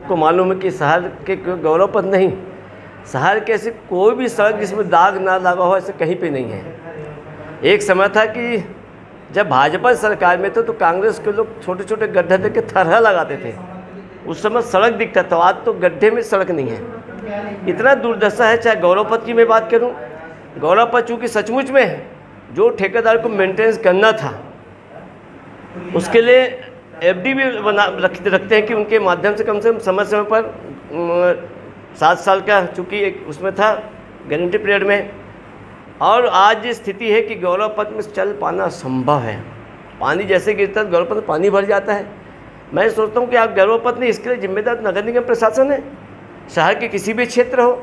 को मालूम है कि शहर के गौरव पथ नहीं, शहर के ऐसी कोई भी सड़क जिसमें दाग ना लगा हो ऐसे कहीं पे नहीं है। एक समय था कि जब भाजपा सरकार में थे तो कांग्रेस के लोग छोटे छोटे गड्ढे देख के थरहा लगाते थे, उस समय सड़क दिखता था, आज तो गड्ढे में सड़क नहीं है। इतना दुर्दशा है। चाहे गौरव पथ की मैं बात करूं, गौरव पथ चूँकि सचमुच में है, जो ठेकेदार को मेंटेनेंस करना था उसके लिए एफडी भी रखते हैं कि उनके माध्यम से कम समय समय पर 7 साल का चूँकि एक उसमें था गारंटी पीरियड में। और आज ये स्थिति है कि गौरव पथ में चल पाना संभव है। पानी जैसे गिरता है गौरव पथ में पानी भर जाता है। मैं सोचता हूँ कि आप गौरव पथ नहीं, इसके लिए जिम्मेदार नगर निगम प्रशासन है। शहर के किसी भी क्षेत्र हो,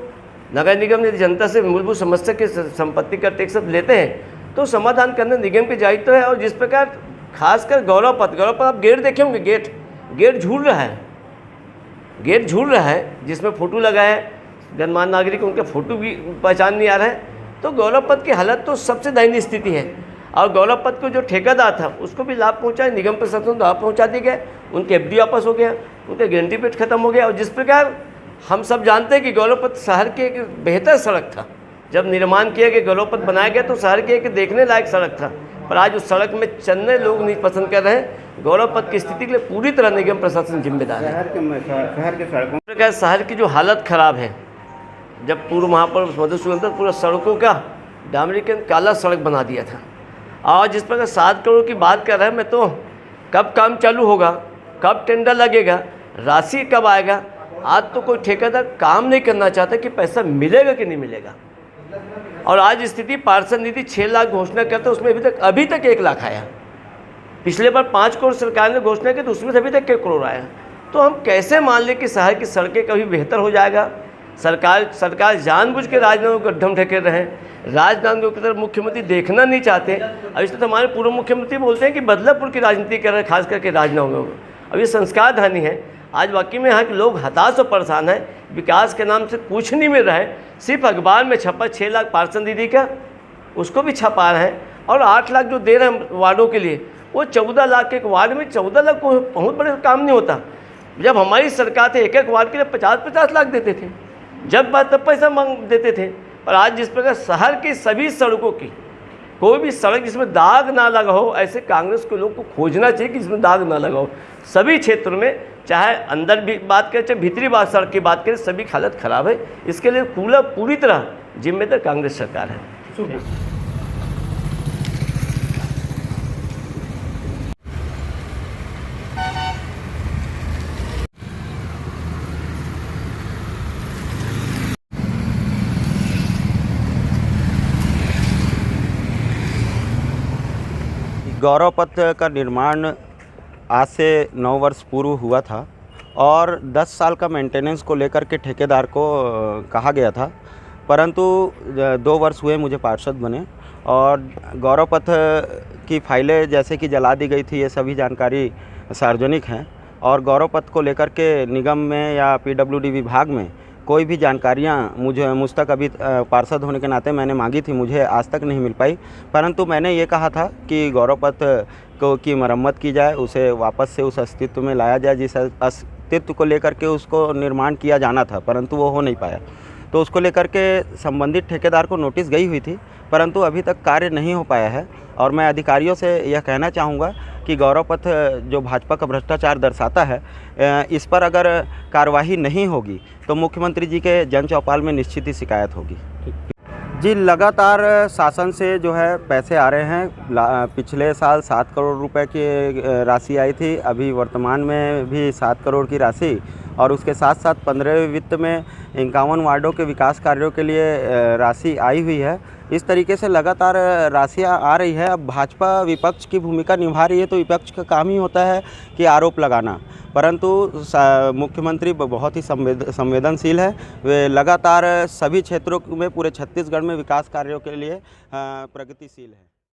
नगर निगम यदि जनता से मूलभूत समस्या की संपत्ति का टैक्स लेते हैं तो समाधान करना निगम की दायित्व है। और जिस प्रकार खासकर गौरव पथ आप गेट देखे होंगे, गेट झूल रहा है, गेट झूल रहा है जिसमें फ़ोटो लगा है, गणमान्य नागरिक उनके फ़ोटो भी पहचान नहीं आ रहा है। तो गौरव पथ की हालत तो सबसे दयनीय स्थिति है। और गौरव पथ को जो ठेकेदार था उसको भी लाभ पहुंचा, निगम प्रशासन को लाभ पहुंचा दिया गया, उनके एफडी वापस हो गया, उनका गारंटी पीरियड खत्म हो गया। और जिस प्रकार हम सब जानते हैं कि गौरव पथ शहर की एक बेहतर सड़क था, जब निर्माण किया गया गौरव पथ बनाया गया तो शहर की एक देखने लायक सड़क था, पर आज उस सड़क में चलने लोग नहीं पसंद कर रहे हैं। गौरव पथ की स्थिति के लिए पूरी तरह निगम प्रशासन जिम्मेदार है। शहर की जो हालत खराब है, जब पूर्व महापौर मधुसूदन पूरा सड़कों का डामरीकरण काला सड़क बना दिया था। और जिस प्रकार 7 करोड़ की बात कर रहे हैं, मैं तो कब काम चालू होगा, कब टेंडर लगेगा, राशि कब आएगा, आज तो कोई ठेकेदार काम नहीं करना चाहता कि पैसा मिलेगा कि नहीं मिलेगा। और आज स्थिति पार्षद निधि 6 लाख घोषणा करते उसमें अभी तक 1 लाख आया। पिछले बार 5 करोड़ सरकार ने घोषणा की तो उसमें से अभी तक 1 करोड़ आया। तो हम कैसे मान लें कि शहर की सड़कें कभी बेहतर हो जाएगा। सरकार जानबूझ के राजनांदगांव को गड्ढम ठेके रहे हैं। राजनांदगांव की तरफ मुख्यमंत्री देखना नहीं चाहते। अब इस तो हमारे पूर्व मुख्यमंत्री बोलते हैं कि बदलापुर की राजनीति कर रहे हैं, खास करके राजनांदगांव में। अब ये संस्कार हानि है। आज वाकई में यहाँ के लोग हताश और परेशान हैं। विकास के नाम से कुछ नहीं मिल रहा है। सिर्फ अखबार में छपा 6 लाख पार्षद दीदी का, उसको भी छपा रहे हैं। और 8 लाख जो दे रहे हैं वार्डों के लिए, वो 14 लाख के एक वार्ड में 14 लाख को बहुत बड़े काम नहीं होता। जब हमारी सरकार थे एक वार्ड के लिए 50-50 लाख देते थे, जब बात तब पैसा मांग देते थे। पर आज जिस प्रकार शहर की सभी सड़कों की कोई भी सड़क जिसमें दाग ना लगा हो, ऐसे कांग्रेस के लोग को खोजना चाहिए कि जिसमें दाग ना लगा हो। सभी क्षेत्रों में, चाहे अंदर भी बात करें चाहे भीतरी बात सड़क की बात करें, सभी की हालत खराब है। इसके लिए पूरी तरह जिम्मेदार कांग्रेस सरकार है। गौरव पथ का निर्माण आज से 9 वर्ष पूर्व हुआ था और 10 साल का मेंटेनेंस को लेकर के ठेकेदार को कहा गया था, परंतु 2 वर्ष हुए मुझे पार्षद बने और गौरव पथ की फाइलें जैसे कि जला दी गई थी, ये सभी जानकारी सार्वजनिक हैं। और गौरव पथ को लेकर के निगम में या पीडब्ल्यूडी विभाग में कोई भी जानकारियाँ मुझ तक अभी पार्षद होने के नाते मैंने मांगी थी, मुझे आज तक नहीं मिल पाई। परंतु मैंने ये कहा था कि गौरव पथ की मरम्मत की जाए, उसे वापस से उस अस्तित्व में लाया जाए जिस अस्तित्व को लेकर के उसको निर्माण किया जाना था, परंतु वो हो नहीं पाया। तो उसको लेकर के संबंधित ठेकेदार को नोटिस गई हुई थी, परंतु अभी तक कार्य नहीं हो पाया है। और मैं अधिकारियों से यह कहना चाहूँगा कि गौरव पथ जो भाजपा का भ्रष्टाचार दर्शाता है, इस पर अगर कार्यवाही नहीं होगी तो मुख्यमंत्री जी के जन चौपाल में निश्चित ही शिकायत होगी। जी, लगातार शासन से जो है पैसे आ रहे हैं। पिछले साल 7 करोड़ रुपए की राशि आई थी, अभी वर्तमान में भी 7 करोड़ की राशि, और उसके साथ साथ 15वें वित्त में 51 वार्डों के विकास कार्यों के लिए राशि आई हुई है। इस तरीके से लगातार राशियां आ रही है। अब भाजपा विपक्ष की भूमिका निभा रही है, तो विपक्ष का काम ही होता है कि आरोप लगाना, परंतु मुख्यमंत्री बहुत ही संवेदनशील है। वे लगातार सभी क्षेत्रों में पूरे छत्तीसगढ़ में विकास कार्यों के लिए प्रगतिशील है।